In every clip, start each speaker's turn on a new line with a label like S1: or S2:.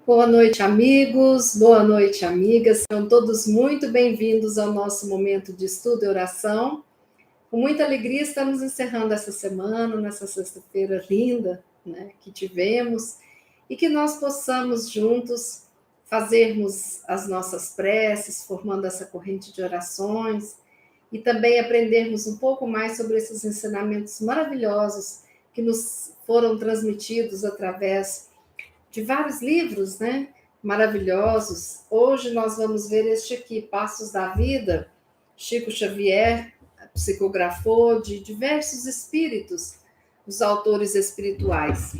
S1: Boa noite, amigos. Boa noite, amigas. Sejam todos muito bem-vindos ao nosso momento de estudo e oração. Com muita alegria, estamos encerrando essa semana, nessa sexta-feira linda, né, que tivemos, e que nós possamos juntos fazermos as nossas preces, formando essa corrente de orações, e também aprendermos um pouco mais sobre esses ensinamentos maravilhosos que nos foram transmitidos através de vários livros, né? Maravilhosos. Hoje nós vamos ver este aqui, Passos da Vida. Chico Xavier psicografou de diversos espíritos, os autores espirituais.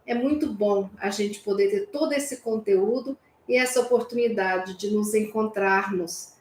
S1: É muito bom a gente poder ter todo esse conteúdo e essa oportunidade de nos encontrarmos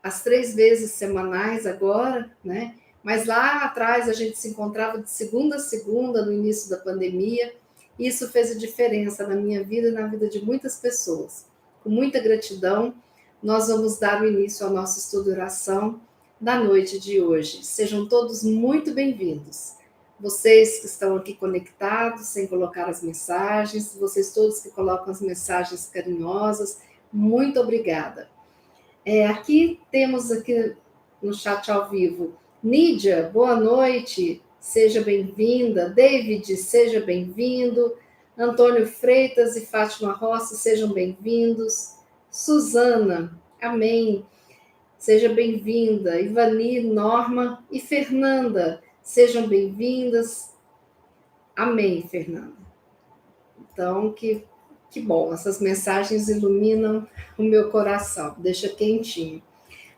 S1: as 3 vezes semanais agora, né? Mas lá atrás a gente se encontrava de segunda a segunda, no início da pandemia. Isso fez a diferença na minha vida e na vida de muitas pessoas. Com muita gratidão, nós vamos dar o início ao nosso estudo e oração da noite de hoje. Sejam todos muito bem-vindos. Vocês que estão aqui conectados, sem colocar as mensagens, vocês todos que colocam as mensagens carinhosas, muito obrigada. Aqui temos aqui no chat ao vivo, Nídia, boa noite, seja bem-vinda. David, seja bem-vindo. Antônio Freitas e Fátima Rossi, sejam bem-vindos. Suzana, amém, seja bem-vinda. Ivani, Norma e Fernanda, sejam bem-vindas. Amém, Fernanda. Então, que bom, essas mensagens iluminam o meu coração, deixa quentinho.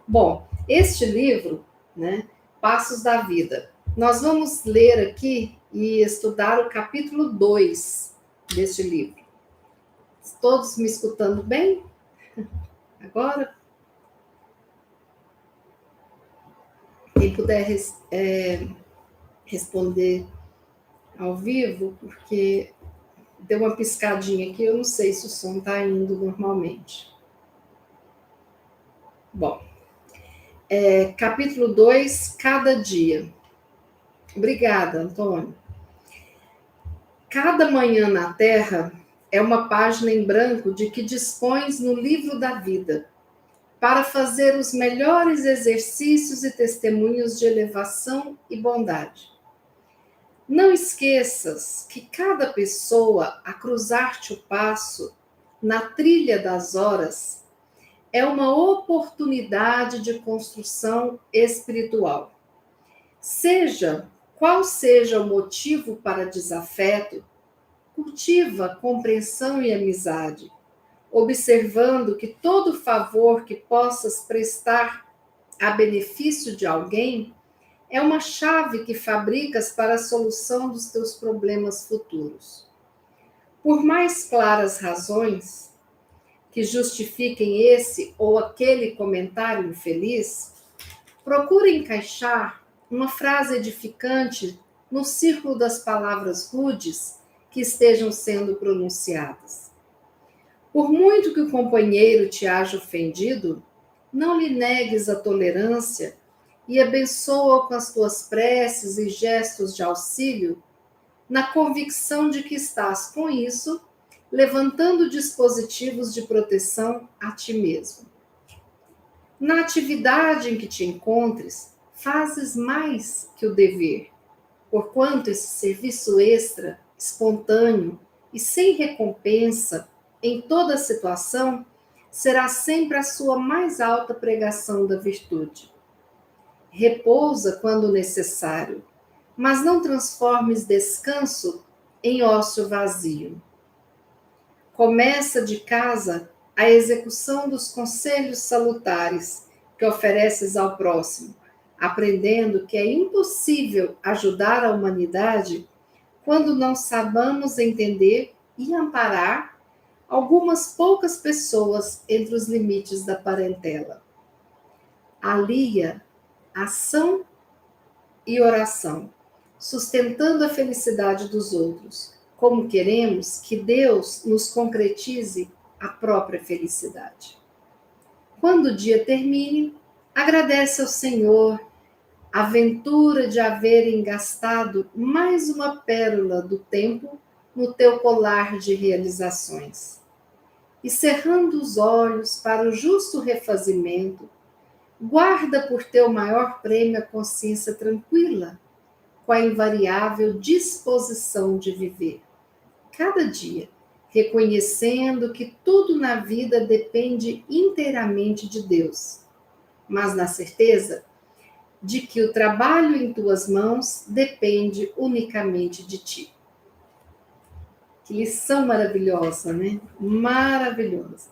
S1: Bom, este livro, né, Passos da Vida, nós vamos ler aqui e estudar o capítulo 2 deste livro. Todos me escutando bem? Agora? Quem puder responder ao vivo, porque deu uma piscadinha aqui, eu não sei se o som está indo normalmente. Bom, capítulo 2, cada dia. Obrigada, Antônio. Cada manhã na Terra é uma página em branco de que dispões no livro da vida, para fazer os melhores exercícios e testemunhos de elevação e bondade. Não esqueças que cada pessoa a cruzar-te o passo na trilha das horas é uma oportunidade de construção espiritual. Seja qual seja o motivo para desafeto, cultiva compreensão e amizade, observando que todo favor que possas prestar a benefício de alguém é uma chave que fabricas para a solução dos teus problemas futuros. Por mais claras razões que justifiquem esse ou aquele comentário infeliz, procure encaixar uma frase edificante no círculo das palavras rudes que estejam sendo pronunciadas. Por muito que o companheiro te haja ofendido, não lhe negues a tolerância e abençoa-o com as tuas preces e gestos de auxílio, na convicção de que estás, com isso, levantando dispositivos de proteção a ti mesmo. Na atividade em que te encontres, fazes mais que o dever, porquanto esse serviço extra, espontâneo e sem recompensa em toda situação, será sempre a sua mais alta pregação da virtude. Repousa quando necessário, mas não transformes descanso em ócio vazio. Começa de casa a execução dos conselhos salutares que ofereces ao próximo, aprendendo que é impossível ajudar a humanidade quando não sabemos entender e amparar algumas poucas pessoas entre os limites da parentela. Alia ação e oração, sustentando a felicidade dos outros, como queremos que Deus nos concretize a própria felicidade. Quando o dia termine, agradece ao Senhor a ventura de haverem gastado mais uma pérola do tempo no teu colar de realizações. e cerrando os olhos para o justo refazimento, guarda por teu maior prêmio a consciência tranquila, com a invariável disposição de viver cada dia, reconhecendo que tudo na vida depende inteiramente de Deus, mas na certeza de que o trabalho em tuas mãos depende unicamente de ti. Que lição maravilhosa, né? Maravilhosa.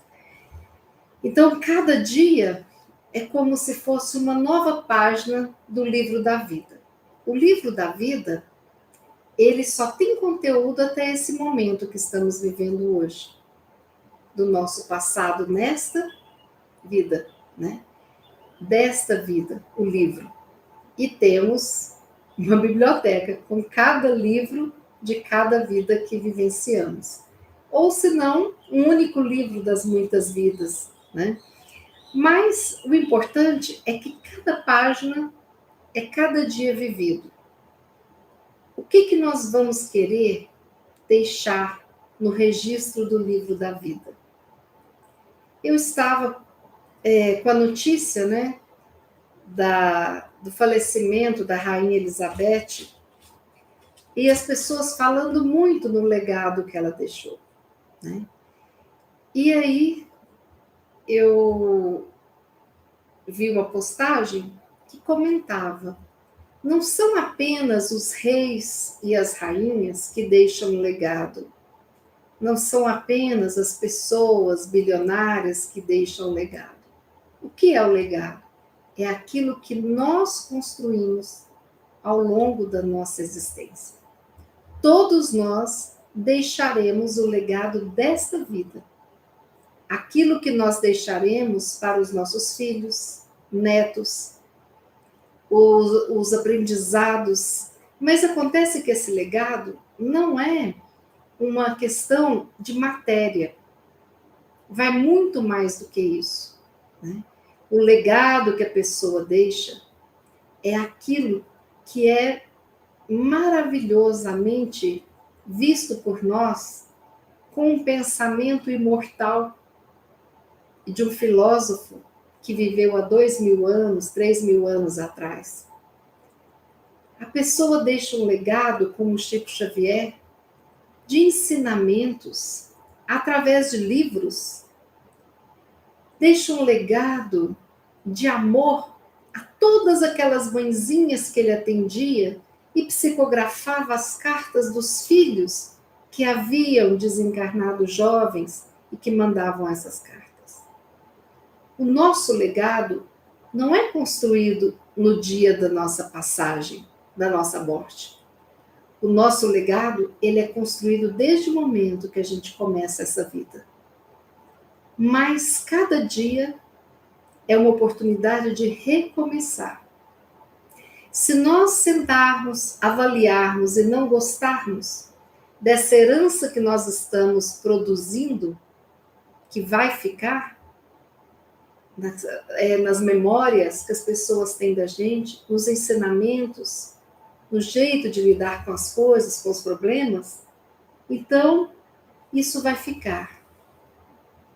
S1: Então, cada dia é como se fosse uma nova página do livro da vida. O livro da vida, ele só tem conteúdo até esse momento que estamos vivendo hoje, do nosso passado nesta vida, né? Desta vida, o livro. E temos uma biblioteca com cada livro de cada vida que vivenciamos. Ou se não, um único livro das muitas vidas, né? Mas o importante é que cada página é cada dia vivido. O que nós vamos querer deixar no registro do livro da vida? Eu estava com a notícia, né, do falecimento da Rainha Elizabeth, e as pessoas falando muito no legado que ela deixou, né? E aí eu vi uma postagem que comentava: não são apenas os reis e as rainhas que deixam um legado, não são apenas as pessoas bilionárias que deixam um legado. O que é o legado? É aquilo que nós construímos ao longo da nossa existência. Todos nós deixaremos o legado desta vida. Aquilo que nós deixaremos para os nossos filhos, netos, os aprendizados. Mas acontece que esse legado não é uma questão de matéria. Vai muito mais do que isso, né? O legado que a pessoa deixa é aquilo que é maravilhosamente visto por nós com um pensamento imortal de um filósofo que viveu há 2.000 anos, 3.000 anos atrás. A pessoa deixa um legado, como Chico Xavier, de ensinamentos através de livros, deixa um legado de amor a todas aquelas mãezinhas que ele atendia e psicografava as cartas dos filhos que haviam desencarnado jovens e que mandavam essas cartas. O nosso legado não é construído no dia da nossa passagem, da nossa morte. O nosso legado, ele é construído desde o momento que a gente começa essa vida. Mas cada dia é uma oportunidade de recomeçar. Se nós sentarmos, avaliarmos e não gostarmos dessa herança que nós estamos produzindo, que vai ficar nas memórias que as pessoas têm da gente, nos ensinamentos, no jeito de lidar com as coisas, com os problemas, então isso vai ficar.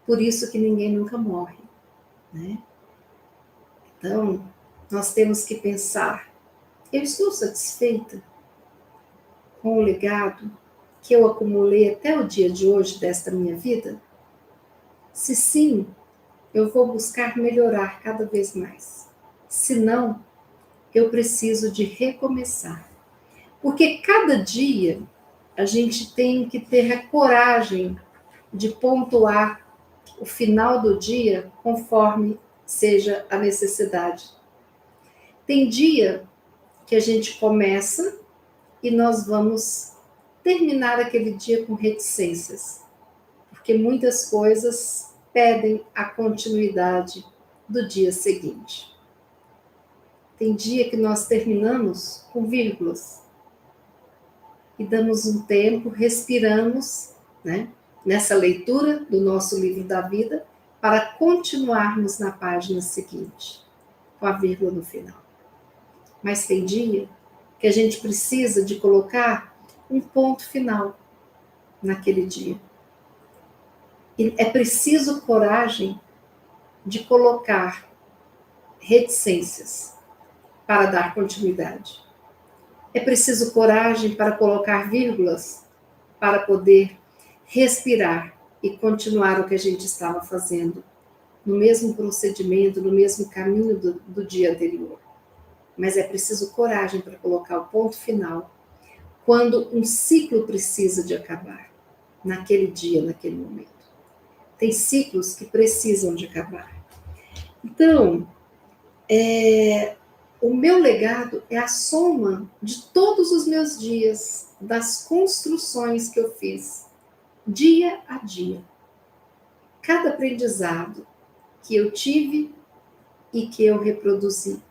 S1: Por isso que ninguém nunca morre, né? Então, nós temos que pensar: eu estou satisfeita com o legado que eu acumulei até o dia de hoje desta minha vida? Se sim, eu vou buscar melhorar cada vez mais. Se não, eu preciso de recomeçar. Porque cada dia a gente tem que ter a coragem de pontuar o final do dia conforme seja a necessidade. Tem dia que a gente começa e nós vamos terminar aquele dia com reticências, porque muitas coisas pedem a continuidade do dia seguinte. Tem dia que nós terminamos com vírgulas e damos um tempo, respiramos, né, nessa leitura do nosso livro da vida, para continuarmos na página seguinte, com a vírgula no final. Mas tem dia que a gente precisa de colocar um ponto final naquele dia. E é preciso coragem de colocar reticências para dar continuidade. É preciso coragem para colocar vírgulas para poder respirar e continuar o que a gente estava fazendo, no mesmo procedimento, no mesmo caminho do dia anterior. Mas é preciso coragem para colocar o ponto final, quando um ciclo precisa de acabar, naquele dia, naquele momento. Tem ciclos que precisam de acabar. Então, o meu legado é a soma de todos os meus dias, das construções que eu fiz, dia a dia. Cada aprendizado que eu tive e que eu reproduzi.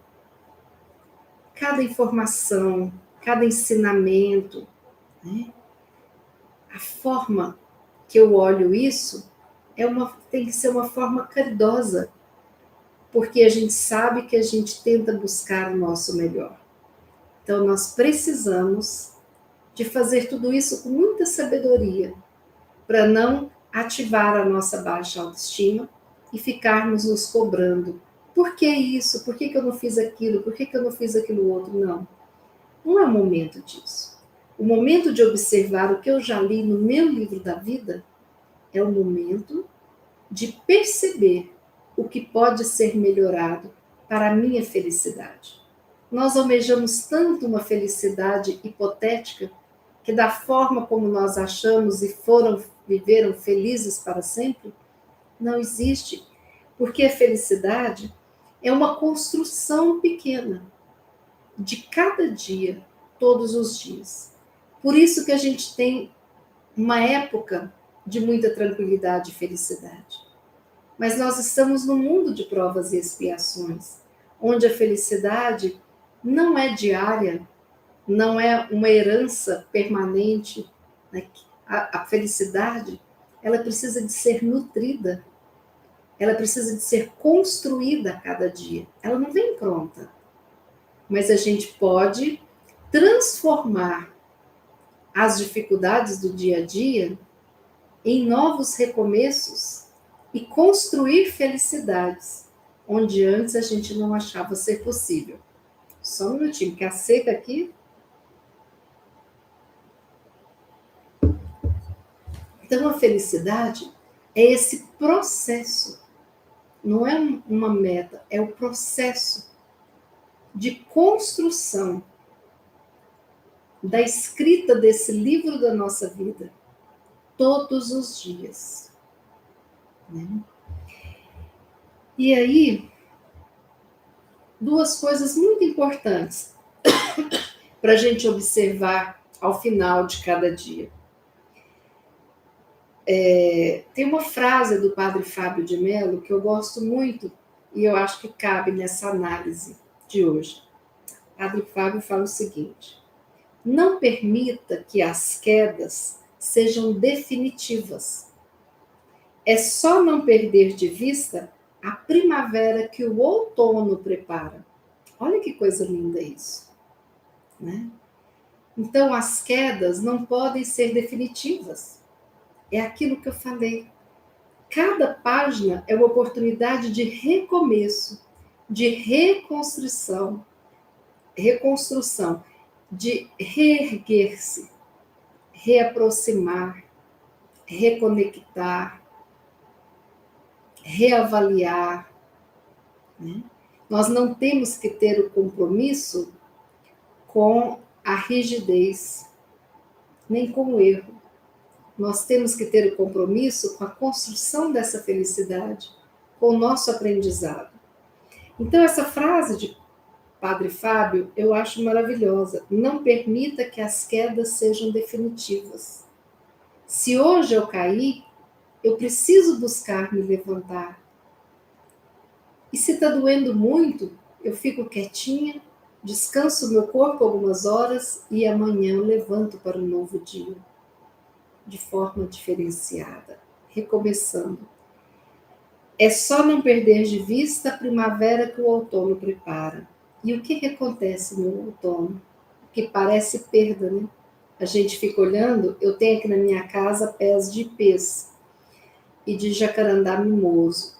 S1: Cada informação, cada ensinamento, né? A forma que eu olho isso tem que ser uma forma caridosa, porque a gente sabe que a gente tenta buscar o nosso melhor. Então, nós precisamos de fazer tudo isso com muita sabedoria, para não ativar a nossa baixa autoestima e ficarmos nos cobrando. Por que isso? Por que eu não fiz aquilo? Por que eu não fiz aquilo outro? Não, não é o momento disso. O momento de observar o que eu já li no meu livro da vida é o momento de perceber o que pode ser melhorado para a minha felicidade. Nós almejamos tanto uma felicidade hipotética que da forma como nós achamos e viveram felizes para sempre, não existe, porque a felicidade é uma construção pequena de cada dia, todos os dias. Por isso que a gente tem uma época de muita tranquilidade e felicidade. Mas nós estamos num mundo de provas e expiações, onde a felicidade não é diária, não é uma herança permanente. Né? A felicidade, ela precisa de ser nutrida, ela precisa de ser construída a cada dia. Ela não vem pronta, mas a gente pode transformar as dificuldades do dia a dia em novos recomeços e construir felicidades, onde antes a gente não achava ser possível. Só um minutinho, que a seca aqui. Então, a felicidade é esse processo, não é uma meta, é o processo de construção da escrita desse livro da nossa vida, todos os dias. Né? E aí, duas coisas muito importantes para a gente observar ao final de cada dia. Tem uma frase do padre Fábio de Mello que eu gosto muito e eu acho que cabe nessa análise de hoje. O padre Fábio fala o seguinte: não permita que as quedas sejam definitivas. É só não perder de vista a primavera que o outono prepara. Olha que coisa linda isso, né? Então, as quedas não podem ser definitivas. É aquilo que eu falei. Cada página é uma oportunidade de recomeço, de reconstrução, de reerguer-se, reaproximar, reconectar, reavaliar. Né? Nós não temos que ter o compromisso com a rigidez, nem com o erro. Nós temos que ter o compromisso com a construção dessa felicidade, com o nosso aprendizado. Então, essa frase de Padre Fábio, eu acho maravilhosa. Não permita que as quedas sejam definitivas. Se hoje eu cair, eu preciso buscar me levantar. E se está doendo muito, eu fico quietinha, descanso o meu corpo algumas horas e amanhã eu levanto para um novo dia, de forma diferenciada, recomeçando. É só não perder de vista a primavera que o outono prepara. E o que acontece no outono? Que parece perda, né? A gente fica olhando, eu tenho aqui na minha casa pés de ipês. e de jacarandá mimoso.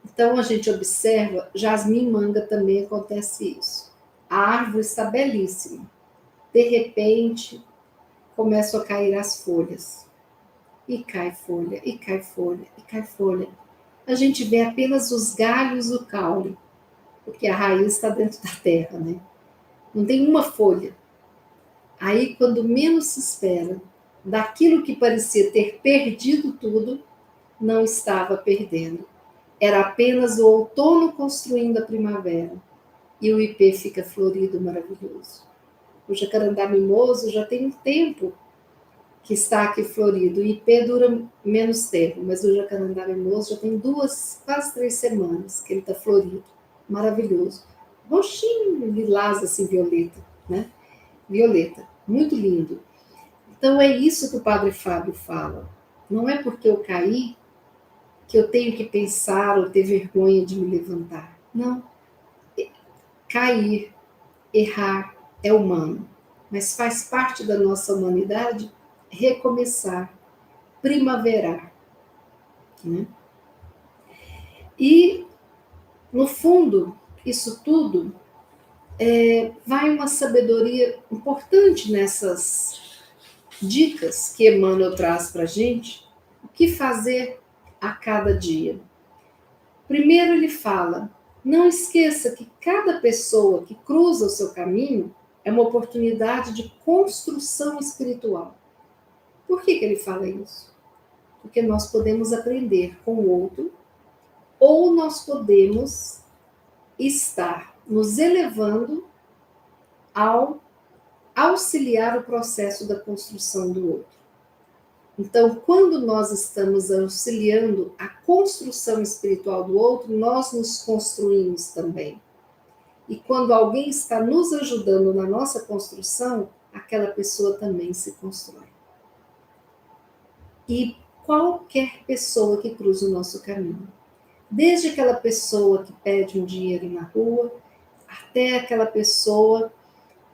S1: Então a gente observa, jasmim-manga também acontece isso. A árvore está belíssima. De repente, começam a cair as folhas. E cai folha, e cai folha, e cai folha. A gente vê apenas os galhos do caule, porque a raiz está dentro da terra, né? Não tem uma folha. Aí, quando menos se espera, daquilo que parecia ter perdido tudo, não estava perdendo. Era apenas o outono construindo a primavera. E o ipê fica florido, maravilhoso. O jacarandá mimoso já tem um tempo que está aqui florido. O ipê dura menos tempo, mas o jacarandá mimoso já tem 2, quase 3 semanas que ele está florido. Maravilhoso. Roxinho, lilás, assim, violeta, né? Violeta, muito lindo. Então é isso que o Padre Fábio fala. Não é porque eu caí que eu tenho que pensar ou ter vergonha de me levantar. Não. Cair, errar é humano, mas faz parte da nossa humanidade recomeçar, primaverar, né? E, no fundo, isso tudo vai uma sabedoria importante nessas dicas que Emmanuel traz para a gente, o que fazer a cada dia. Primeiro ele fala, não esqueça que cada pessoa que cruza o seu caminho é uma oportunidade de construção espiritual. Por que ele fala isso? Porque nós podemos aprender com o outro, ou nós podemos estar nos elevando ao auxiliar o processo da construção do outro. Então, quando nós estamos auxiliando a construção espiritual do outro, nós nos construímos também. E quando alguém está nos ajudando na nossa construção, aquela pessoa também se constrói. E qualquer pessoa que cruza o nosso caminho, desde aquela pessoa que pede um dinheiro na rua, até aquela pessoa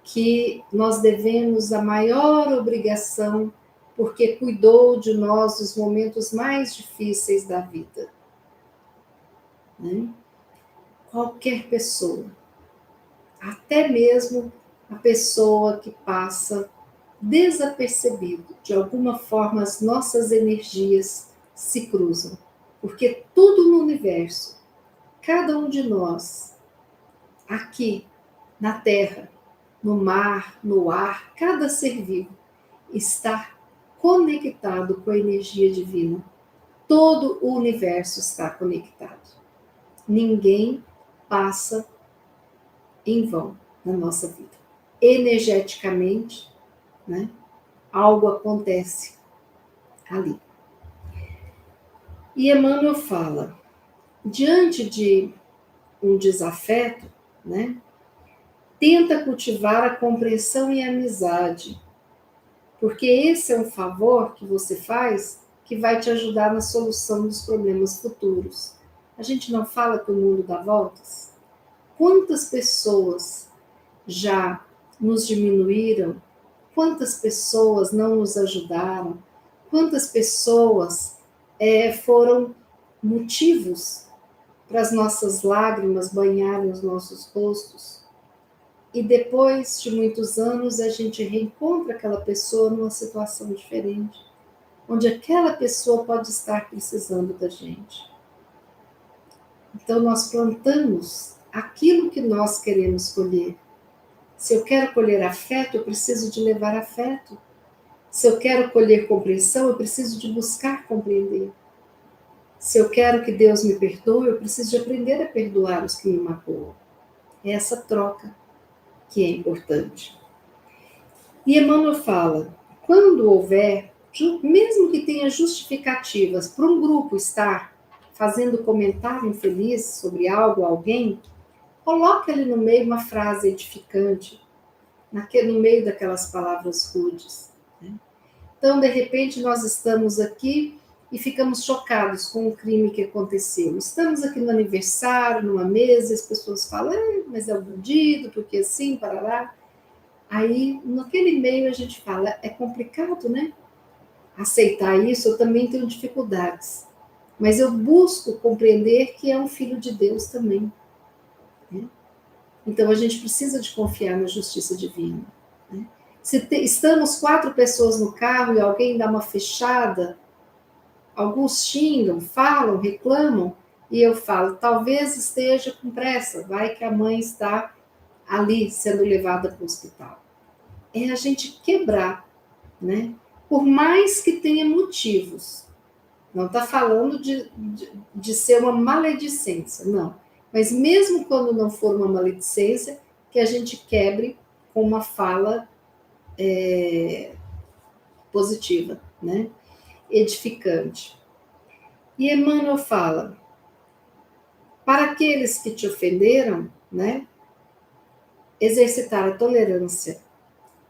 S1: que nós devemos a maior obrigação porque cuidou de nós nos momentos mais difíceis da vida. Né? Qualquer pessoa, até mesmo a pessoa que passa desapercebido, de alguma forma as nossas energias se cruzam, porque tudo no universo, cada um de nós, aqui na Terra, no mar, no ar, cada ser vivo está conectado com a energia divina. Todo o universo está conectado. Ninguém passa em vão na nossa vida. Energeticamente, né, algo acontece ali. E Emmanuel fala, diante de um desafeto, né, tenta cultivar a compreensão e a amizade, porque esse é um favor que você faz que vai te ajudar na solução dos problemas futuros. A gente não fala que o mundo dá voltas? Quantas pessoas já nos diminuíram? Quantas pessoas não nos ajudaram? Quantas pessoas foram motivos para as nossas lágrimas banharem os nossos rostos? E depois de muitos anos, a gente reencontra aquela pessoa numa situação diferente, onde aquela pessoa pode estar precisando da gente. Então, nós plantamos aquilo que nós queremos colher. Se eu quero colher afeto, eu preciso de levar afeto. Se eu quero colher compreensão, eu preciso de buscar compreender. Se eu quero que Deus me perdoe, eu preciso de aprender a perdoar os que me magoam. É essa troca que é importante. E Emmanuel fala, quando houver, mesmo que tenha justificativas para um grupo estar fazendo comentário infeliz sobre algo, alguém, coloque ali no meio uma frase edificante, no meio daquelas palavras rudes. Né? Então, de repente, nós estamos aqui e ficamos chocados com o crime que aconteceu. Estamos aqui no aniversário, numa mesa, e as pessoas falam, mas é o bandido, porque assim, parará. Aí, naquele meio, a gente fala, é complicado, né? Aceitar isso, eu também tenho dificuldades. mas eu busco compreender que é um filho de Deus também, né? Então a gente precisa de confiar na justiça divina, né? Se estamos 4 pessoas no carro e alguém dá uma fechada, alguns xingam, falam, reclamam, e eu falo, talvez esteja com pressa, vai que a mãe está ali sendo levada para o hospital. É a gente quebrar, né? Por mais que tenha motivos. Não está falando de ser uma maledicência, não. Mas mesmo quando não for uma maledicência, que a gente quebre com uma fala positiva, né? Edificante. E Emmanuel fala, para aqueles que te ofenderam, né? Exercitar a tolerância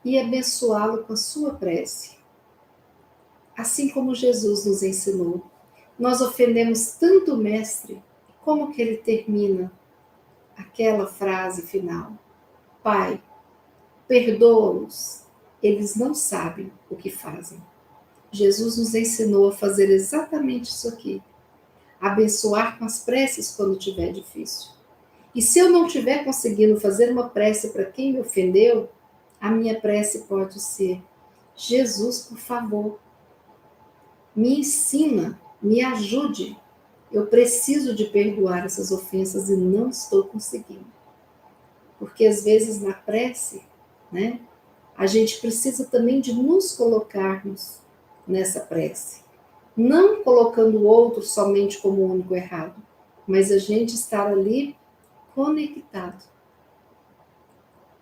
S1: e abençoá-lo com a sua prece. Assim como Jesus nos ensinou. Nós ofendemos tanto o Mestre, como que ele termina aquela frase final? Pai, perdoa-os, eles não sabem o que fazem. Jesus nos ensinou a fazer exatamente isso aqui. Abençoar com as preces quando tiver difícil. E se eu não estiver conseguindo fazer uma prece para quem me ofendeu, a minha prece pode ser: Jesus, por favor, me ensina, me ajude. Eu preciso de perdoar essas ofensas e não estou conseguindo. Porque às vezes na prece, né, a gente precisa também de nos colocarmos nessa prece. Não colocando o outro somente como o único errado, mas a gente estar ali conectado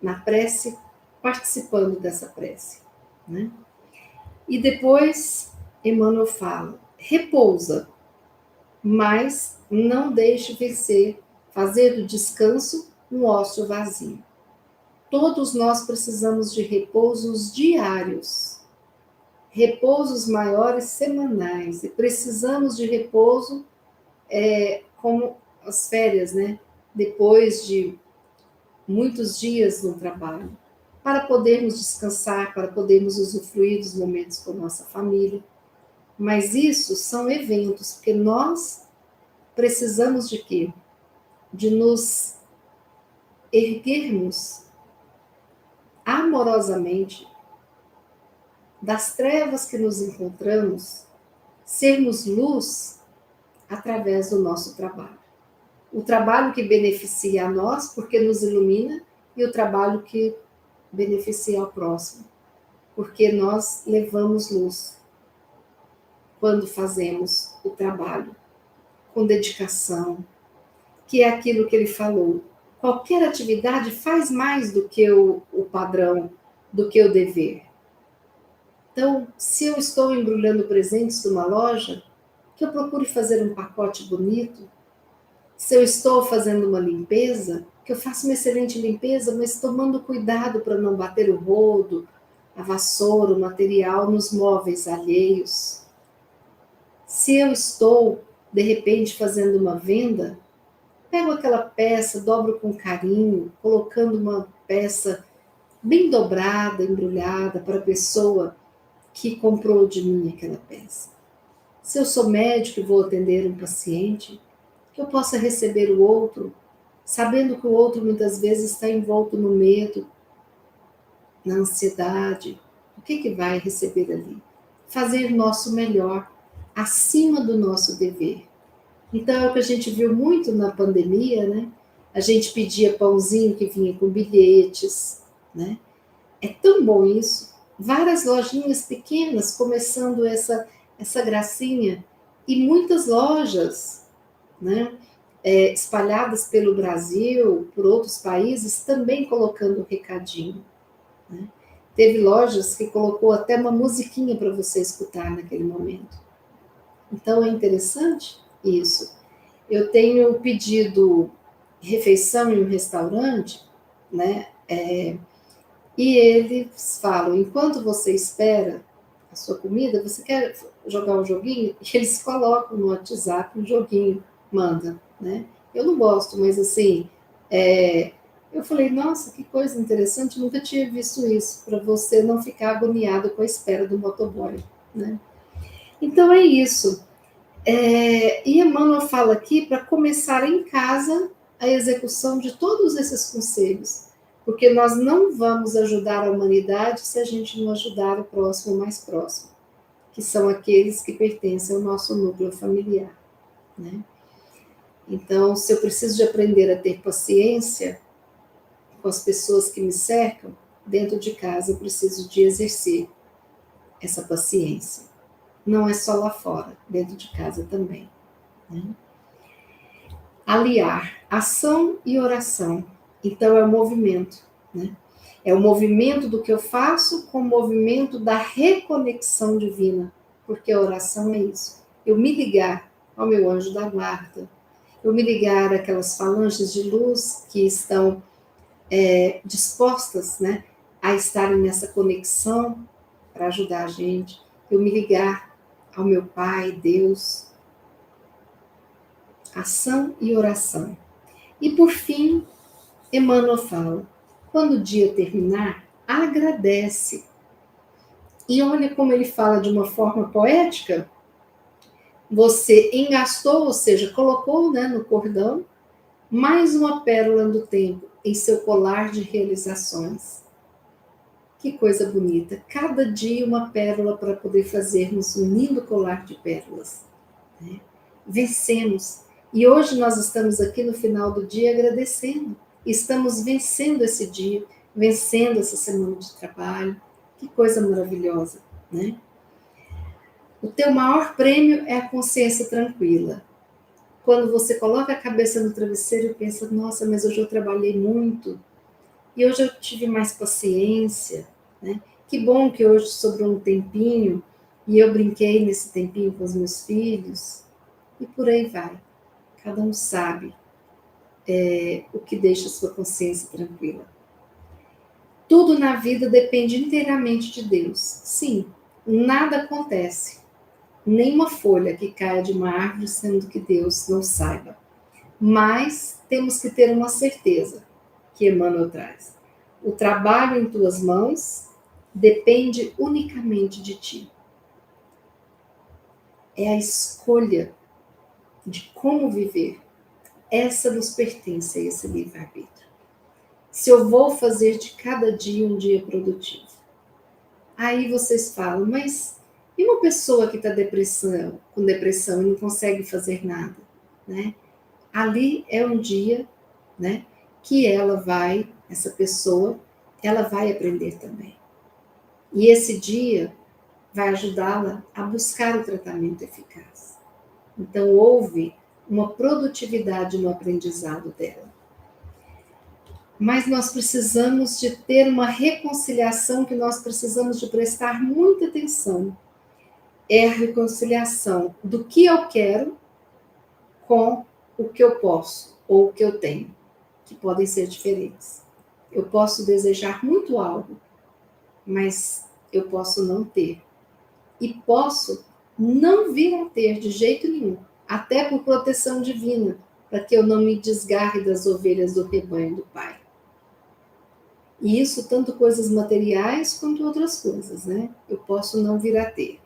S1: na prece, participando dessa prece, né? E depois Emmanuel fala, repousa, mas não deixe vencer, fazer do descanso um ócio vazio. Todos nós precisamos de repousos diários, repousos maiores semanais, e precisamos de repouso como as férias, né? Depois de muitos dias no trabalho, para podermos descansar, para podermos usufruir dos momentos com nossa família. Mas isso são eventos, porque nós precisamos de quê? De nos erguermos amorosamente das trevas que nos encontramos, sermos luz através do nosso trabalho. O trabalho que beneficia a nós, porque nos ilumina, e o trabalho que beneficia ao próximo, porque nós levamos luz quando fazemos o trabalho com dedicação, que é aquilo que ele falou. Qualquer atividade faz mais do que o padrão, do que o dever. Então, se eu estou embrulhando presentes numa loja, que eu procure fazer um pacote bonito. Se eu estou fazendo uma limpeza, que eu faça uma excelente limpeza, mas tomando cuidado para não bater o rodo, a vassoura, o material nos móveis alheios. Se eu estou, de repente, fazendo uma venda, pego aquela peça, dobro com carinho, colocando uma peça bem dobrada, embrulhada para a pessoa que comprou de mim aquela peça. Se eu sou médico e vou atender um paciente, que eu possa receber o outro, sabendo que o outro muitas vezes está envolto no medo, na ansiedade. O que vai receber ali? Fazer nosso melhor, acima do nosso dever. Então é o que a gente viu muito na pandemia, né? A gente pedia pãozinho que vinha com bilhetes, né? É tão bom isso. Várias lojinhas pequenas começando essa gracinha e muitas lojas, né? Espalhadas pelo Brasil, por outros países, também colocando um recadinho, né? Teve lojas que colocou até uma musiquinha para você escutar naquele momento. Então é interessante isso. Eu tenho pedido refeição em um restaurante, né? E eles falam, enquanto você espera a sua comida, você quer jogar um joguinho? E eles colocam no WhatsApp um joguinho, manda, né? Eu não gosto, mas assim, eu falei, nossa, que coisa interessante, nunca tinha visto isso, para você não ficar agoniado com a espera do motoboy, né? Então é isso. E Emmanuel fala aqui para começar em casa a execução de todos esses conselhos, porque nós não vamos ajudar a humanidade se a gente não ajudar o próximo mais próximo, que são aqueles que pertencem ao nosso núcleo familiar, né? Então, se eu preciso de aprender a ter paciência com as pessoas que me cercam, dentro de casa eu preciso de exercer essa paciência. Não é só lá fora, dentro de casa também, né? Aliar ação e oração. Então, é o movimento, né? É o movimento do que eu faço com o movimento da reconexão divina, porque a oração é isso. Eu me ligar ao meu anjo da guarda, eu me ligar àquelas falanges de luz que estão dispostas, né, a estarem nessa conexão para ajudar a gente, eu me ligar ao meu Pai, Deus, ação e oração. E por fim, Emmanuel fala, quando o dia terminar, agradece. E olha como ele fala de uma forma poética, você engastou, ou seja, colocou, né, no cordão, mais uma pérola do tempo em seu colar de realizações. Que coisa bonita. Cada dia uma pérola para poder fazermos um lindo colar de pérolas, né? Vencemos. E hoje nós estamos aqui no final do dia agradecendo. Estamos vencendo esse dia, vencendo essa semana de trabalho. Que coisa maravilhosa, né? O teu maior prêmio é a consciência tranquila. Quando você coloca a cabeça no travesseiro e pensa, nossa, mas hoje eu trabalhei muito, e hoje eu tive mais paciência, né? Que bom que hoje sobrou um tempinho, e eu brinquei nesse tempinho com os meus filhos, e por aí vai. Cada um sabe o que deixa a sua consciência tranquila. Tudo na vida depende inteiramente de Deus. Sim, nada acontece, nem uma folha que caia de uma árvore sendo que Deus não saiba. Mas temos que ter uma certeza que Emmanuel traz. O trabalho em tuas mãos depende unicamente de ti. É a escolha de como viver. Essa nos pertence a esse livre-arbítrio. Se eu vou fazer de cada dia um dia produtivo. Aí vocês falam, mas e uma pessoa que está com depressão e não consegue fazer nada, né? Ali é um dia, né, que essa pessoa, ela vai aprender também. E esse dia vai ajudá-la a buscar o tratamento eficaz. Então, houve uma produtividade no aprendizado dela. Mas nós precisamos de ter uma reconciliação que nós precisamos de prestar muita atenção. É a reconciliação do que eu quero com o que eu posso ou o que eu tenho, que podem ser diferentes. Eu posso desejar muito algo, mas eu posso não ter. E posso não vir a ter de jeito nenhum, até por proteção divina, para que eu não me desgarre das ovelhas do rebanho do Pai. E isso tanto coisas materiais quanto outras coisas, né? Eu posso não vir a ter.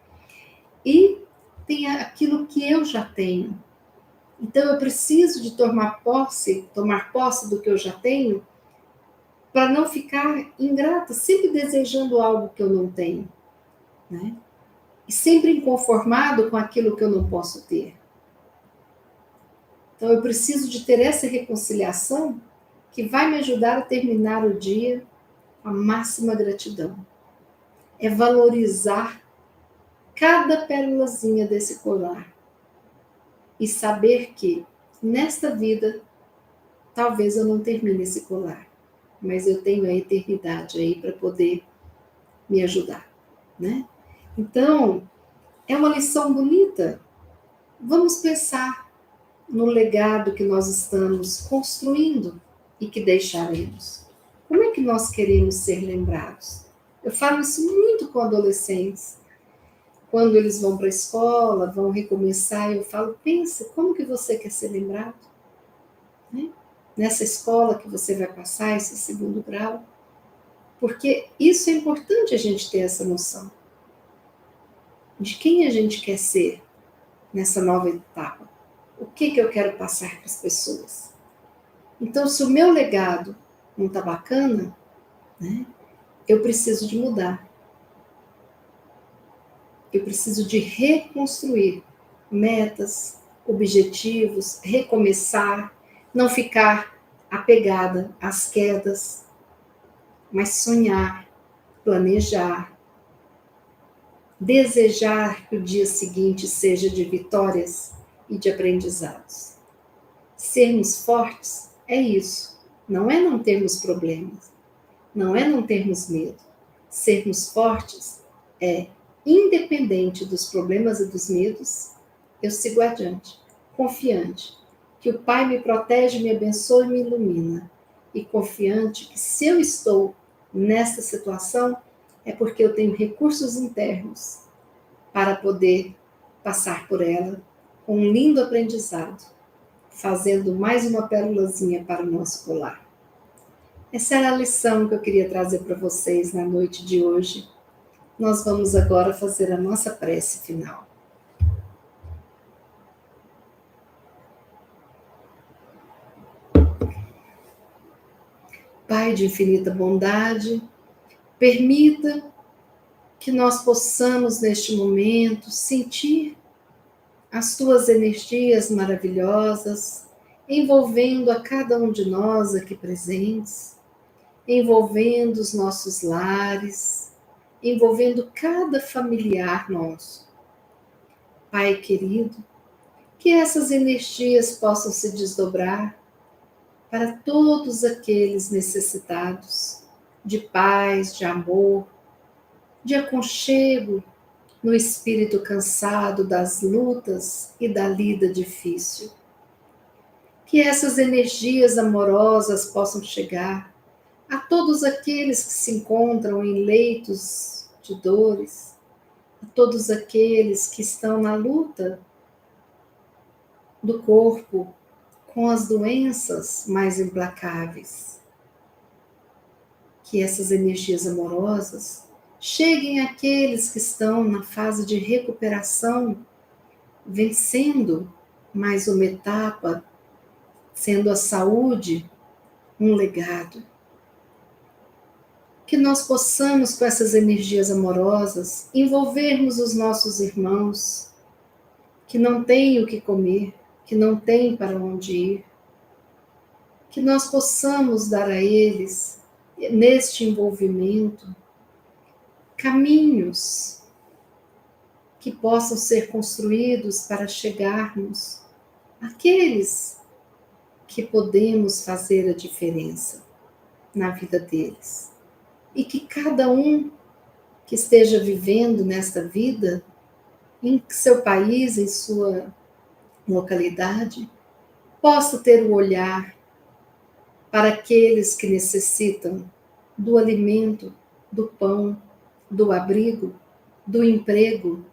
S1: E tem aquilo que eu já tenho. Então eu preciso de tomar posse do que eu já tenho, para não ficar ingrata, sempre desejando algo que eu não tenho, né? E sempre inconformado com aquilo que eu não posso ter. Então eu preciso de ter essa reconciliação que vai me ajudar a terminar o dia com a máxima gratidão. É valorizar cada pérolazinha desse colar e saber que nesta vida talvez eu não termine esse colar, mas eu tenho a eternidade aí para poder me ajudar, né? Então, é uma lição bonita. Vamos pensar no legado que nós estamos construindo e que deixaremos. Como é que nós queremos ser lembrados? Eu falo isso muito com adolescentes. Quando eles vão para a escola, vão recomeçar, eu falo, pensa, como que você quer ser lembrado? Né? Nessa escola que você vai passar, esse segundo grau. Porque isso é importante a gente ter essa noção de quem a gente quer ser, nessa nova etapa? O que eu quero passar para as pessoas? Então, se o meu legado não está bacana, né, eu preciso de mudar. Eu preciso de reconstruir metas, objetivos, recomeçar, não ficar apegada às quedas, mas sonhar, planejar, desejar que o dia seguinte seja de vitórias e de aprendizados. Sermos fortes é isso, não é não termos problemas, não é não termos medo. Sermos fortes é, independente dos problemas e dos medos, eu sigo adiante, confiante que o Pai me protege, me abençoa e me ilumina, e confiante que se eu estou nessa situação é porque eu tenho recursos internos para poder passar por ela com um lindo aprendizado, fazendo mais uma pérolazinha para o nosso colar. Essa era a lição que eu queria trazer para vocês na noite de hoje. Nós vamos agora fazer a nossa prece final. Pai de infinita bondade, permita que nós possamos neste momento sentir as tuas energias maravilhosas envolvendo a cada um de nós aqui presentes, envolvendo os nossos lares, envolvendo cada familiar nosso. Pai querido, que essas energias possam se desdobrar para todos aqueles necessitados de paz, de amor, de aconchego no espírito cansado das lutas e da lida difícil. Que essas energias amorosas possam chegar a todos aqueles que se encontram em leitos de dores, a todos aqueles que estão na luta do corpo com as doenças mais implacáveis. Que essas energias amorosas cheguem àqueles que estão na fase de recuperação, vencendo mais uma etapa, sendo a saúde um legado. Que nós possamos, com essas energias amorosas, envolvermos os nossos irmãos que não têm o que comer, que não têm para onde ir. Que nós possamos dar a eles, neste envolvimento, caminhos que possam ser construídos para chegarmos àqueles que podemos fazer a diferença na vida deles. E que cada um que esteja vivendo nesta vida, em seu país, em sua localidade, possa ter o olhar para aqueles que necessitam do alimento, do pão, do abrigo, do emprego,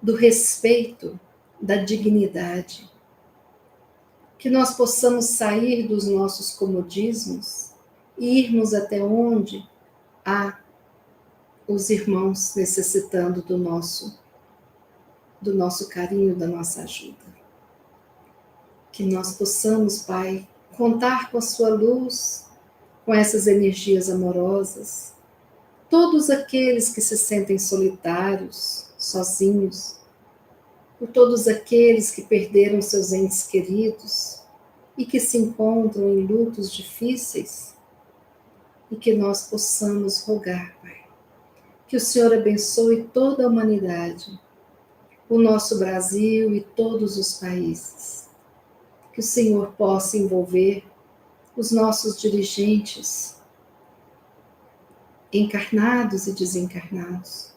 S1: do respeito, da dignidade. Que nós possamos sair dos nossos comodismos e irmos até onde há os irmãos necessitando do nosso carinho, da nossa ajuda. Que nós possamos, Pai, contar com a sua luz, com essas energias amorosas, todos aqueles que se sentem solitários, sozinhos, por todos aqueles que perderam seus entes queridos e que se encontram em lutos difíceis, e que nós possamos rogar, Pai, que o Senhor abençoe toda a humanidade, o nosso Brasil e todos os países. Que o Senhor possa envolver os nossos dirigentes, encarnados e desencarnados.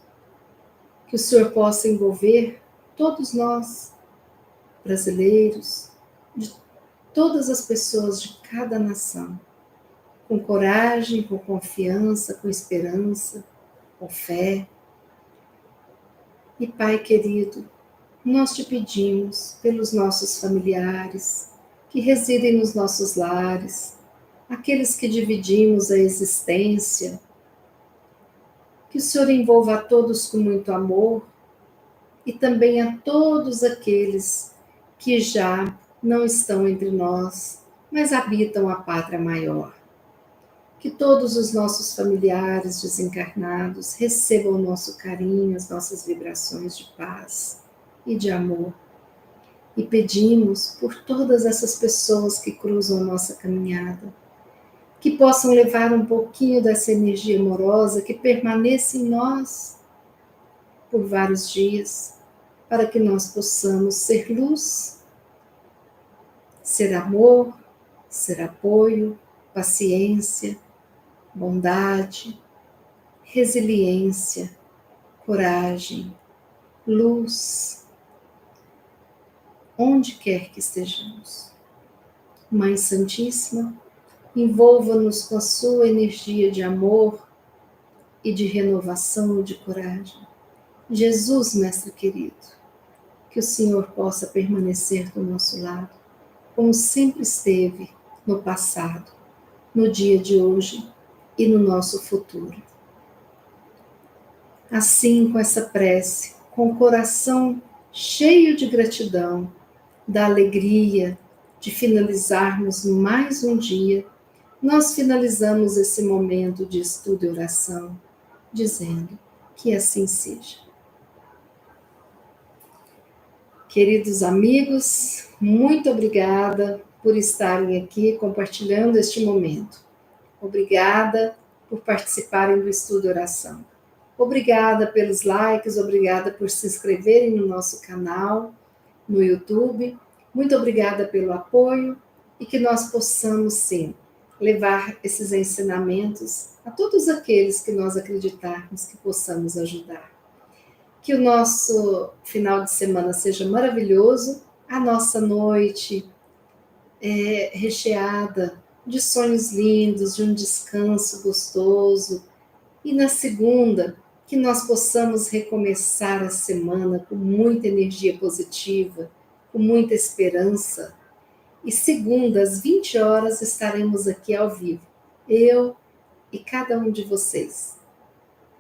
S1: Que o Senhor possa envolver todos nós, brasileiros, de todas as pessoas de cada nação, com coragem, com confiança, com esperança, com fé. E Pai querido, nós te pedimos pelos nossos familiares que residem nos nossos lares, aqueles que dividimos a existência, que o Senhor envolva a todos com muito amor, e também a todos aqueles que já não estão entre nós, mas habitam a pátria maior. Que todos os nossos familiares desencarnados recebam o nosso carinho, as nossas vibrações de paz e de amor. E pedimos por todas essas pessoas que cruzam a nossa caminhada, que possam levar um pouquinho dessa energia amorosa que permaneça em nós por vários dias, para que nós possamos ser luz, ser amor, ser apoio, paciência, bondade, resiliência, coragem, luz, onde quer que estejamos. Mãe Santíssima, envolva-nos com a sua energia de amor e de renovação e de coragem. Jesus, Mestre querido, que o Senhor possa permanecer do nosso lado, como sempre esteve no passado, no dia de hoje e no nosso futuro. Assim, com essa prece, com o coração cheio de gratidão, da alegria de finalizarmos mais um dia, nós finalizamos esse momento de estudo e oração, dizendo que assim seja. Queridos amigos, muito obrigada por estarem aqui compartilhando este momento. Obrigada por participarem do estudo e oração. Obrigada pelos likes, obrigada por se inscreverem no nosso canal, no YouTube. Muito obrigada pelo apoio e que nós possamos, sim, levar esses ensinamentos a todos aqueles que nós acreditarmos que possamos ajudar. Que o nosso final de semana seja maravilhoso, a nossa noite recheada de sonhos lindos, de um descanso gostoso. E na segunda, que nós possamos recomeçar a semana com muita energia positiva, com muita esperança. E segunda, às 20 horas, estaremos aqui ao vivo, eu e cada um de vocês.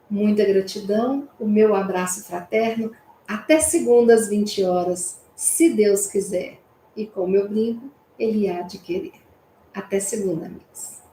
S1: Muita gratidão, o meu abraço fraterno, até segunda às 20 horas, se Deus quiser. E como eu brinco, Ele há de querer. Até segunda, amigos.